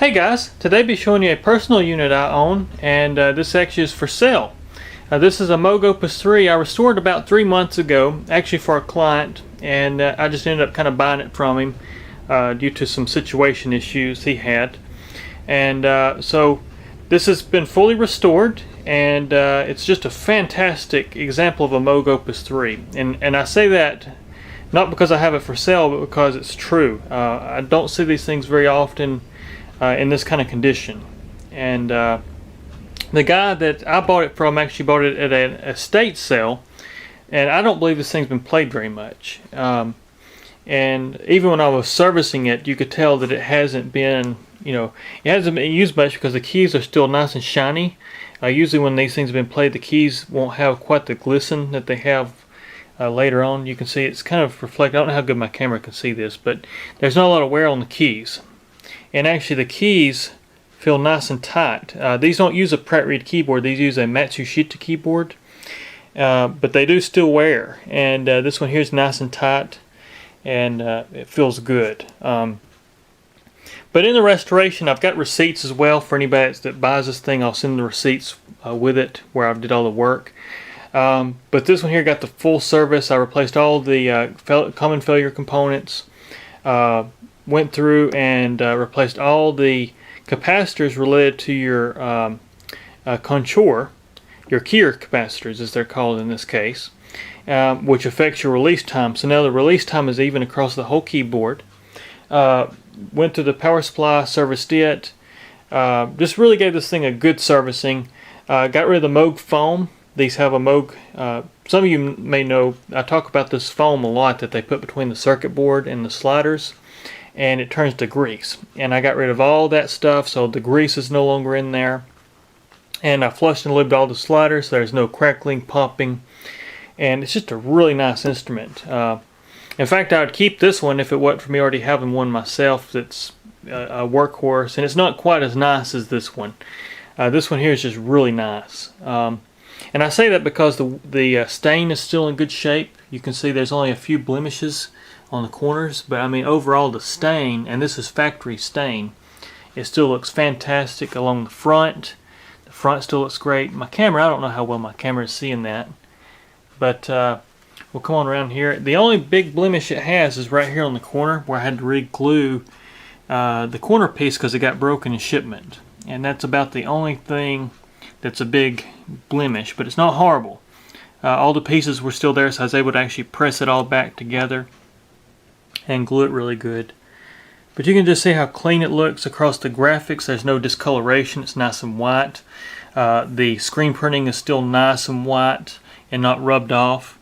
Hey guys, today I'll be showing you a personal unit I own, and this actually is for sale. This is a Moog Opus 3 I restored about 3 months ago, actually for a client, and I just ended up kind of buying it from him due to some situation issues he had. And so this has been fully restored, and it's just a fantastic example of a Moog Opus 3. And I say that not because I have it for sale, but because it's true. I don't see these things very often in this kind of condition. And the guy that I bought it from actually bought it at an estate sale, and I don't believe this thing's been played very much. And even when I was servicing it, you could tell that it hasn't been, it hasn't been used much because the keys are still nice and shiny. Usually when these things have been played, the keys won't have quite the glisten that they have later on. You can see it's kind of reflected. I don't know how good my camera can see this, but there's not a lot of wear on the keys. And actually the keys feel nice and tight. These don't use a Pratt Reed keyboard, these use a Matsushita keyboard, but they do still wear. And this one here is nice and tight, and it feels good. But in the restoration, I've got receipts as well for anybody that buys this thing. I'll send the receipts with it where I did all the work. But this one here got the full service. I replaced all the common failure components. Went through and replaced all the capacitors related to your contour, your keyer capacitors as they're called in this case, which affects your release time. So now the release time is even across the whole keyboard. Went to the power supply, serviced it, just really gave this thing a good servicing. Got rid of the Moog foam. These have a Moog, some of you may know, I talk about this foam a lot that they put between the circuit board and the sliders, and it turns to grease. And I got rid of all that stuff, so the grease is no longer in there. And I flushed and lubed all the sliders so there's no crackling, popping, and it's just a really nice instrument. In fact, I would keep this one if it wasn't for me already having one myself that's a workhorse, and it's not quite as nice as this one. This one here is just really nice. And I say that because the stain is still in good shape. You can see there's only a few blemishes on the corners, but I mean overall the stain, and this is factory stain, it still looks fantastic along the front. The front still looks great. My camera, I don't know how well my camera is seeing that, but we'll come on around here. The only big blemish it has is right here on the corner where I had to re-glue the corner piece because it got broken in shipment, and that's about the only thing that's a big blemish, but it's not horrible. All the pieces were still there, so I was able to actually press it all back together and glue it really good. But you can just see how clean it looks across the graphics. There's no discoloration, it's nice and white. The screen printing is still nice and white and not rubbed off.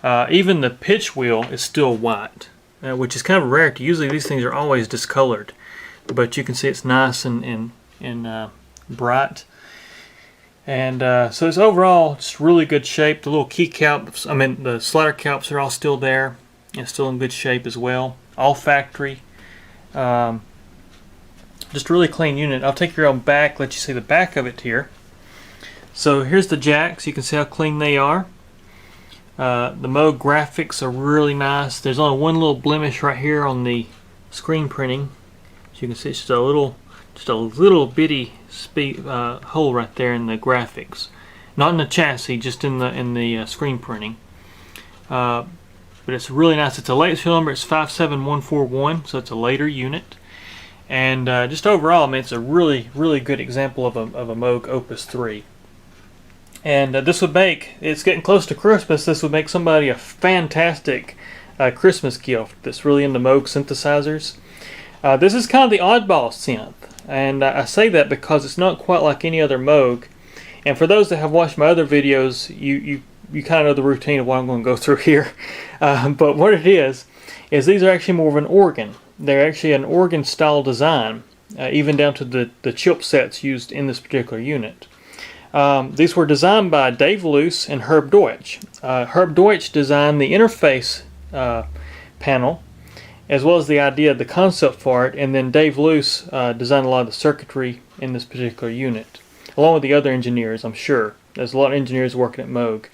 Even the pitch wheel is still white, which is kind of rare. Usually these things are always discolored, but you can see it's nice and bright. And so it's overall just really good shape. The little key caps, the slider caps are all still there and still in good shape as well. All factory. Just a really clean unit. I'll take you around back, let you see the back of it here. So here's the jacks. You can see how clean they are. The Moog graphics are really nice. There's only one little blemish right here on the screen printing. So you can see it's just a little bitty hole right there in the graphics. Not in the chassis, just in the screen printing. But it's really nice. It's a late serial number. It's 57141, so it's a later unit. And just overall, it's a really, really good example of a Moog Opus 3. And this would make, it's getting close to Christmas, this would make somebody a fantastic Christmas gift that's really into Moog synthesizers. This is kind of the oddball synth, and I say that because it's not quite like any other Moog. And for those that have watched my other videos, you kind of know the routine of what I'm going to go through here. But what it is these are actually more of an organ. They're actually an organ style design, even down to the chip sets used in this particular unit. These were designed by Dave Luce and Herb Deutsch. Herb Deutsch designed the interface panel, as well as the idea, the concept for it, and then Dave Luce designed a lot of the circuitry in this particular unit, along with the other engineers, I'm sure. There's a lot of engineers working at Moog.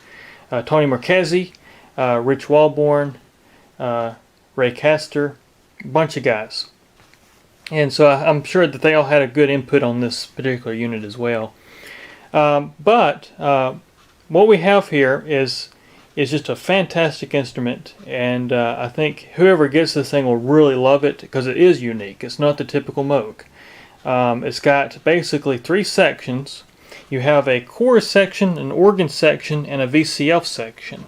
Tony Marchese, Rich Walborn, Ray Castor, a bunch of guys. And so I'm sure that they all had a good input on this particular unit as well. But what we have here is just a fantastic instrument, and I think whoever gets this thing will really love it because it is unique. It's not the typical Moog. It's got basically 3 sections. You have a chorus section, an organ section, and a VCL section,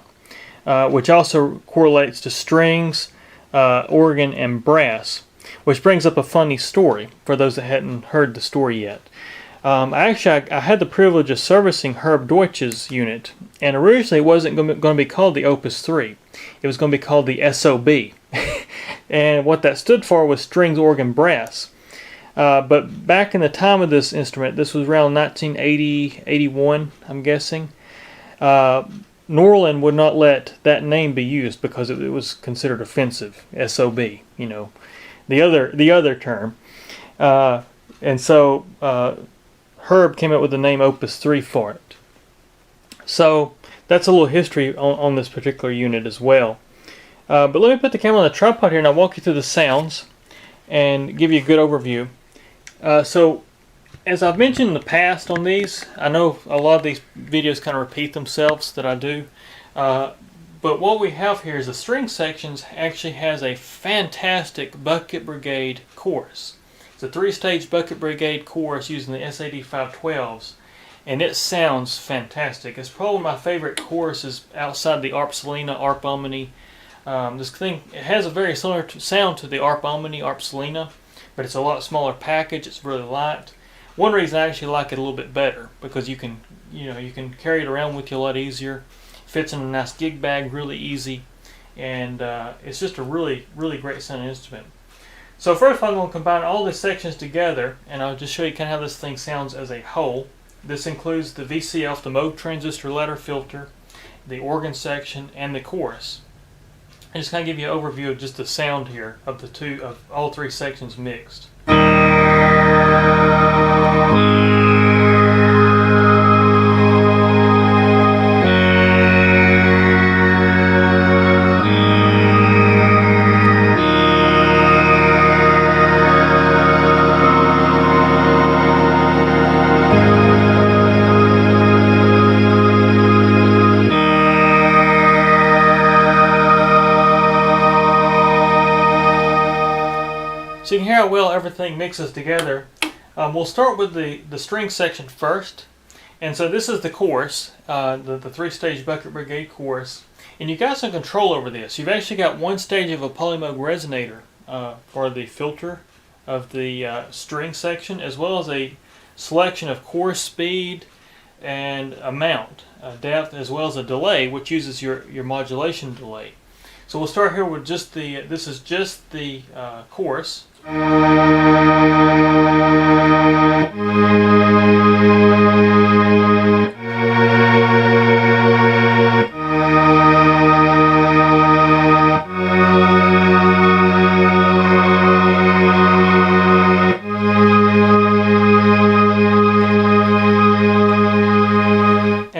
which also correlates to strings, organ, and brass, which brings up a funny story for those that hadn't heard the story yet. I had the privilege of servicing Herb Deutsch's unit, and originally it wasn't going to be called the Opus 3. It was going to be called the SOB. And what that stood for was strings, organ, brass. But back in the time of this instrument, this was around 1980, 81, I'm guessing, Norlin would not let that name be used because it was considered offensive, SOB, you know, the other term. And so Herb came up with the name Opus 3 for it. So that's a little history on this particular unit as well. But let me put the camera on the tripod here and I'll walk you through the sounds and give you a good overview. So as I've mentioned in the past on these, I know a lot of these videos kind of repeat themselves that I do. But what we have here is the string sections actually has a fantastic Bucket Brigade chorus. It's a 3-stage Bucket Brigade chorus using the SAD 512s, and it sounds fantastic. It's probably my favorite choruses outside the Arp Selena, Arp Omni. This thing, it has a very similar sound to the Arp Omni, Arp Selena, but it's a lot smaller package. It's really light. One reason I actually like it a little bit better because you can carry it around with you a lot easier. Fits in a nice gig bag, really easy, and it's just a really great sounding instrument. So first I'm going to combine all the sections together, and I'll just show you kind of how this thing sounds as a whole. This includes the VCL, the Moog transistor ladder filter, the organ section, and the chorus. I just kind of give you an overview of just the sound here of all 3 sections mixed. So you can hear how well everything mixes together. We'll start with the string section first. And so this is the chorus, the 3-stage Bucket Brigade chorus. And you got some control over this. You've actually got 1 stage of a Polymoog resonator for the filter of the string section, as well as a selection of chorus speed and amount, depth, as well as a delay, which uses your modulation delay. So we'll start here with just this is just the chorus.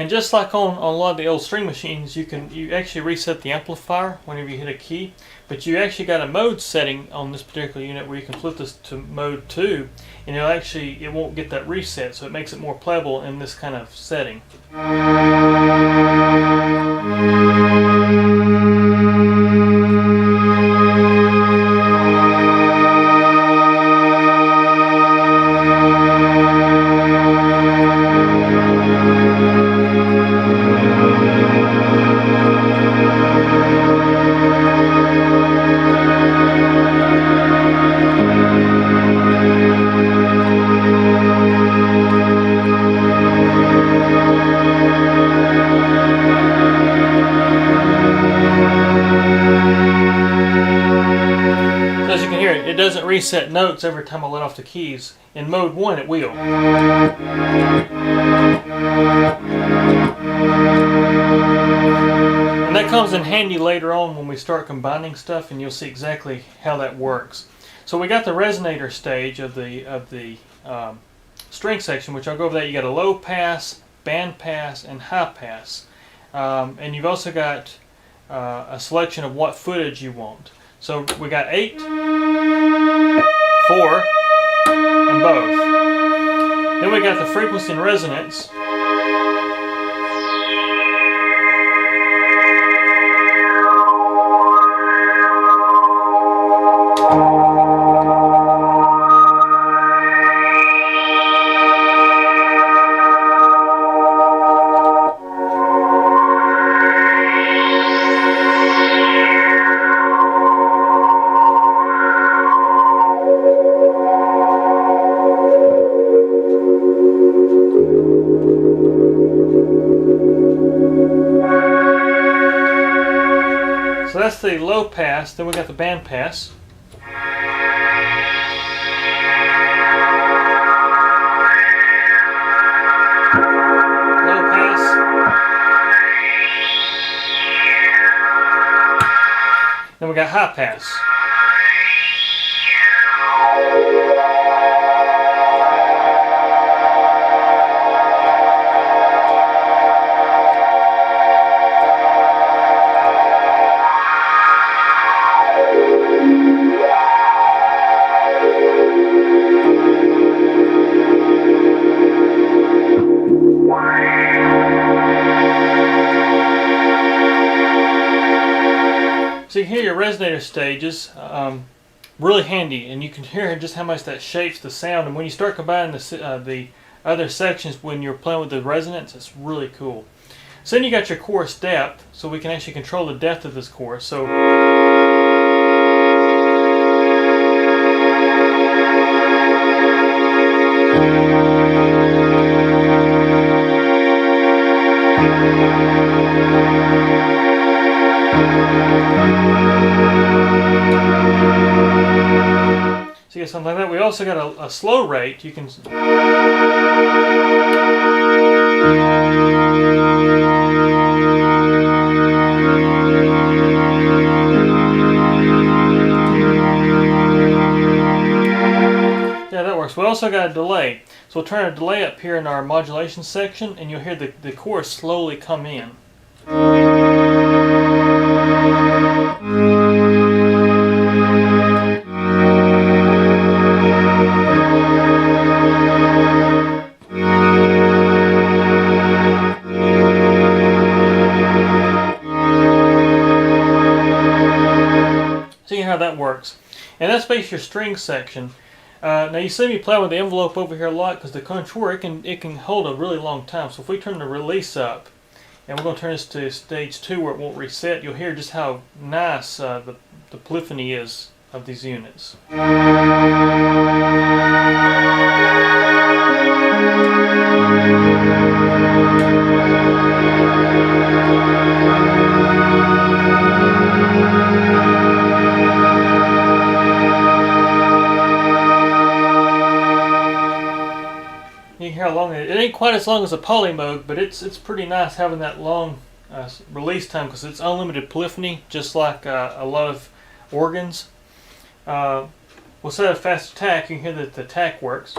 Just like on a lot of the old string machines, you actually reset the amplifier whenever you hit a key, but you actually got a mode setting on this particular unit where you can flip this to mode 2, and it won't get that reset, so it makes it more playable in this kind of setting. It doesn't reset notes every time I let off the keys. In mode 1 it will. And that comes in handy later on when we start combining stuff, and you'll see exactly how that works. So we got the resonator stage of the string section, which I'll go over that. You got a low pass, band pass, and high pass. And you've also got a selection of what footage you want. So we got 8, 4, and both. Then we got the frequency and resonance. So that's the low pass. Then we got the band pass. Low pass. Then we got high pass. So you can hear your resonator stages, really handy, and you can hear just how much that shapes the sound. And when you start combining the other sections when you're playing with the resonance, it's really cool. So then you got your chorus depth, so we can actually control the depth of this chorus. So so you get something like that. We also got a slow rate. You can yeah, that works. We also got a delay. So we'll turn a delay up here in our modulation section, and you'll hear the chorus slowly come in. See how that works. And that's basically your string section. Now you see me playing with the envelope over here a lot because the contour it can hold a really long time. So if we turn the release up, and we're going to turn this to stage 2 where it won't reset, you'll hear just how nice the polyphony is of these units. You can hear how long it ain't quite as long as a poly Moog, but it's pretty nice having that long release time because it's unlimited polyphony, just like a lot of organs. We'll set a fast attack. You can hear that the attack works.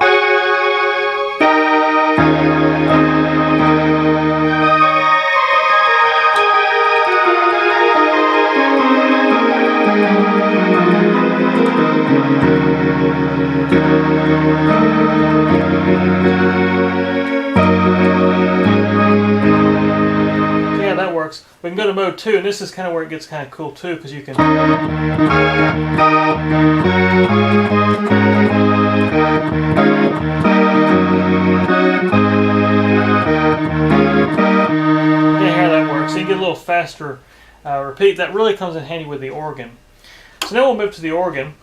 Yeah, that works. We can go to mode 2, and this is kind of where it gets kind of cool too, because you can. Yeah, how that works. So you get a little faster repeat. That really comes in handy with the organ. So now we'll move to the organ.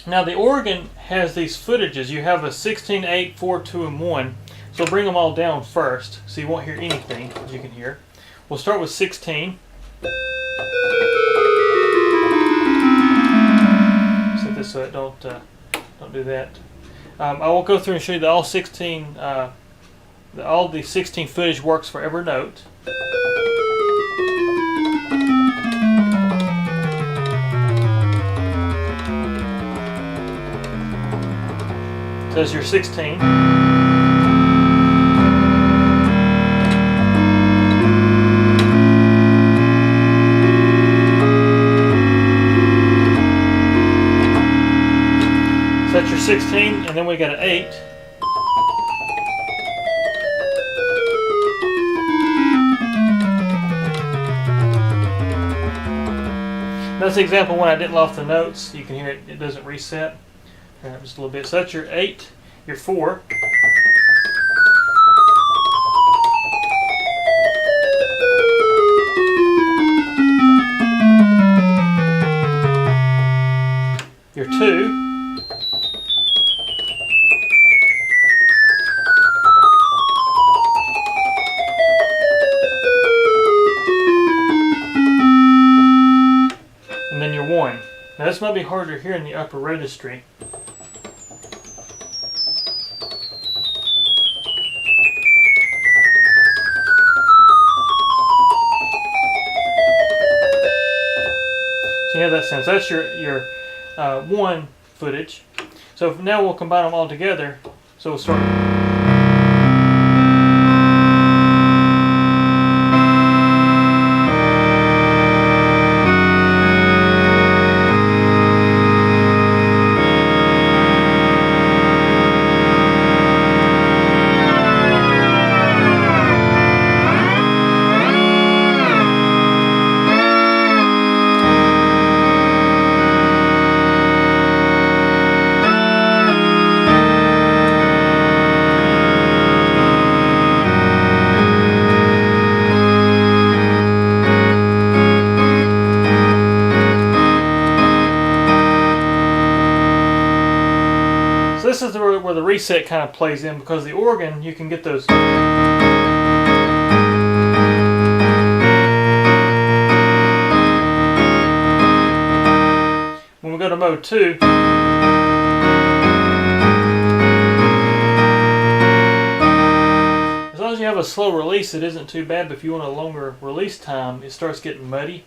Now the organ has these footages. You have a 16, 8, 4, 2, and 1. So bring them all down first, so you won't hear anything, as you can hear. We'll start with 16. Set this so it don't do that. I will go through and show you that all 16, all the 16 footage works for every note. So there's your 16. So 16, and then we got an 8. That's the example when I didn't loft the notes. You can hear it doesn't reset. Turn it up just a little bit. So that's your 8, your 4. Your 2. And then your 1. Now this might be harder here in the upper registry. So you have that sense. That's your 1 footage. So now we'll combine them all together. So we'll start. This is where the reset kind of plays in, because the organ, you can get those. When we go to mode 2, as long as you have a slow release, it isn't too bad, but if you want a longer release time, it starts getting muddy.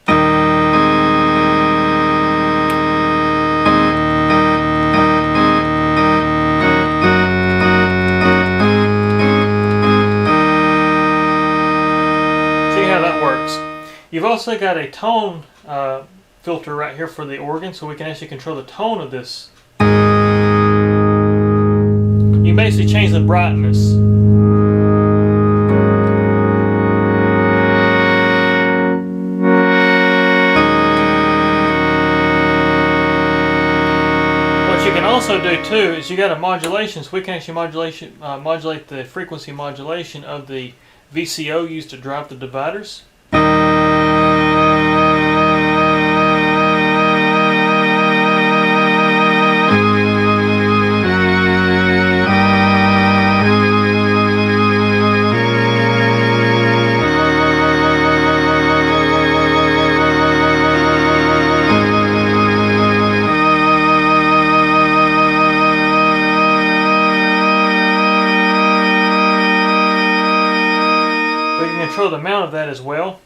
You've also got a tone filter right here for the organ, so we can actually control the tone of this. You basically change the brightness. What you can also do too is you got a modulation, so we can actually modulate the frequency modulation of the VCO used to drive the dividers. Control the amount of that as well.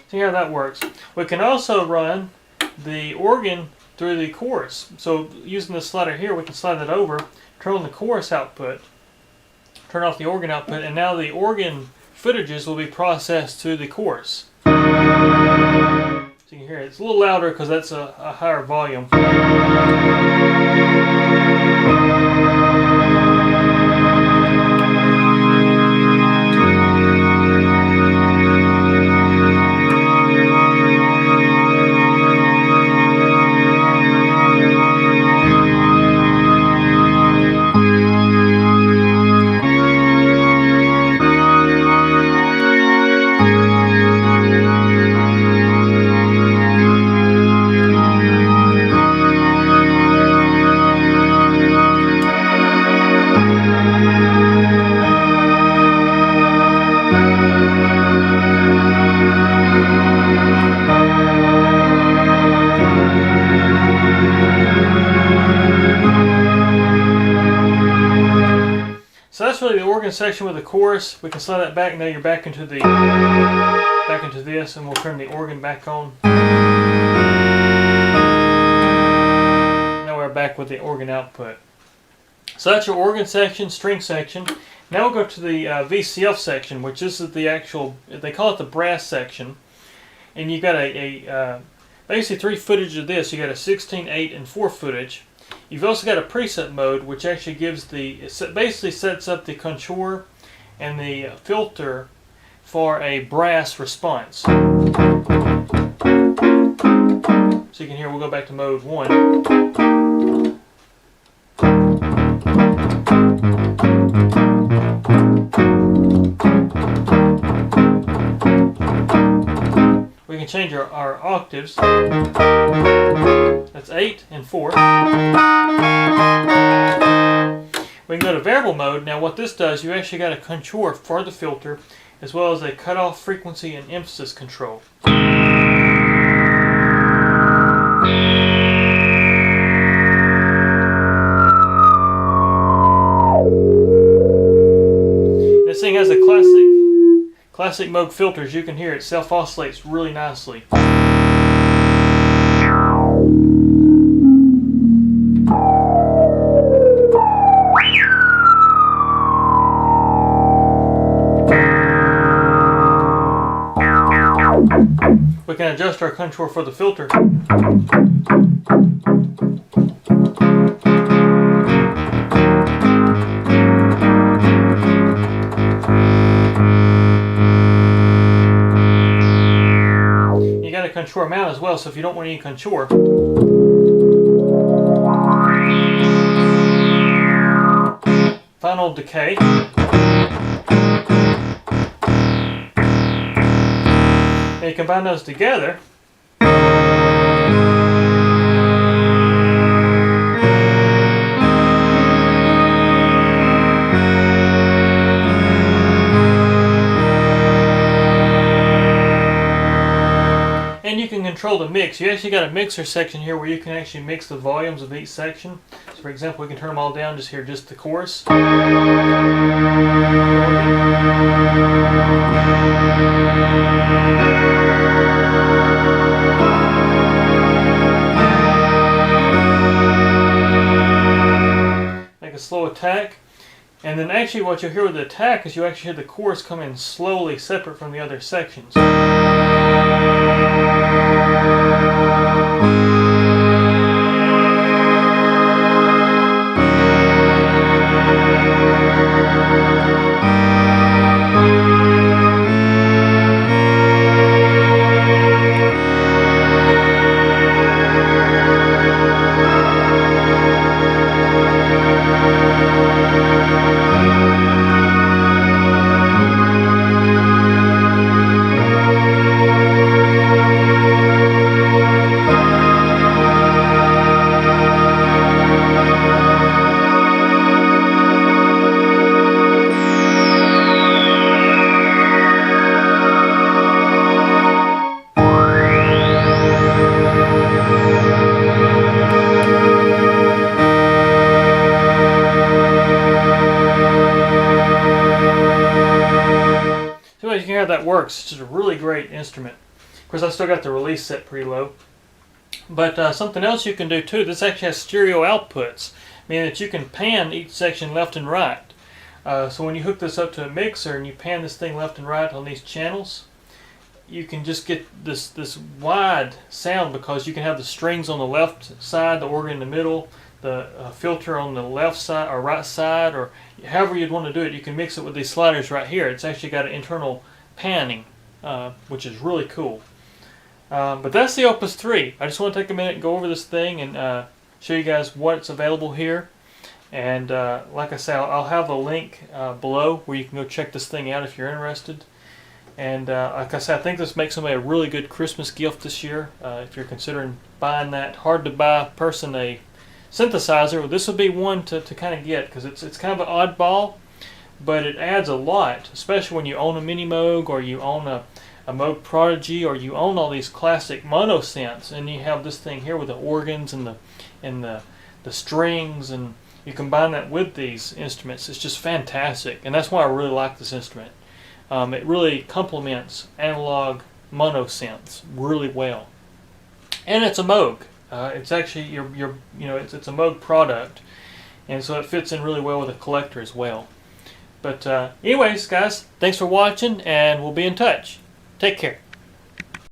See how that works. We can also run the organ through the chorus. So using the slider here, we can slide that over, turn on the chorus output, turn off the organ output, and now the organ footages will be processed to the chorus. So you can hear it. It's a little louder because that's a higher volume. So that's really the organ section with the chorus. We can slide that back. Now you're back into this, and we'll turn the organ back on. Now we're back with the organ output. So that's your organ section, string section. Now we'll go to the Vcl section, which this is the actual, they call it the brass section. And you got basically 3 footage of this. You got a 16, 8, and 4 footage. You've also got a preset mode, which actually gives it basically sets up the contour and the filter for a brass response. So you can hear, we'll go back to mode 1. We can change our octaves. That's 8 and 4. We can go to variable mode. Now what this does, you actually got a contour for the filter, as well as a cutoff frequency and emphasis control. This thing has a classic Moog filter. As you can hear, it self-oscillates really nicely. We can adjust our contour for the filter. You got a contour mount as well, so if you don't want any contour, final decay. And you combine those together. And you can control the mix. You actually got a mixer section here where you can actually mix the volumes of each section. So for example, we can turn them all down, just hear just the chorus. Make a slow attack. And then actually what you'll hear with the attack is you actually hear the chorus come in slowly separate from the other sections. So as you can hear how that works, it's just a really great instrument. Of course, I still got the release set pretty low. But something else you can do too, this actually has stereo outputs, meaning that you can pan each section left and right. So when you hook this up to a mixer and you pan this thing left and right on these channels, you can just get this wide sound because you can have the strings on the left side, the organ in the middle, the filter on the left side or right side, or however you'd want to do it. You can mix it with these sliders right here. It's actually got an internal panning, which is really cool. But that's the Opus 3. I just want to take a minute and go over this thing and show you guys what's available here. And like I say, I'll have a link below where you can go check this thing out if you're interested. And like I said, I think this makes somebody a really good Christmas gift this year. If you're considering buying that hard-to-buy person a synthesizer, this would be one to kind of get, because it's kind of an oddball, but it adds a lot, especially when you own a Mini Moog, or you own a Moog Prodigy, or you own all these classic mono synths, and you have this thing here with the organs and the strings, and you combine that with these instruments. It's just fantastic, and that's why I really like this instrument. It really complements analog mono synths really well, and it's a Moog. It's actually it's a Moog product, and so it fits in really well with a collector as well. But anyways, guys, thanks for watching, and we'll be in touch. Take care.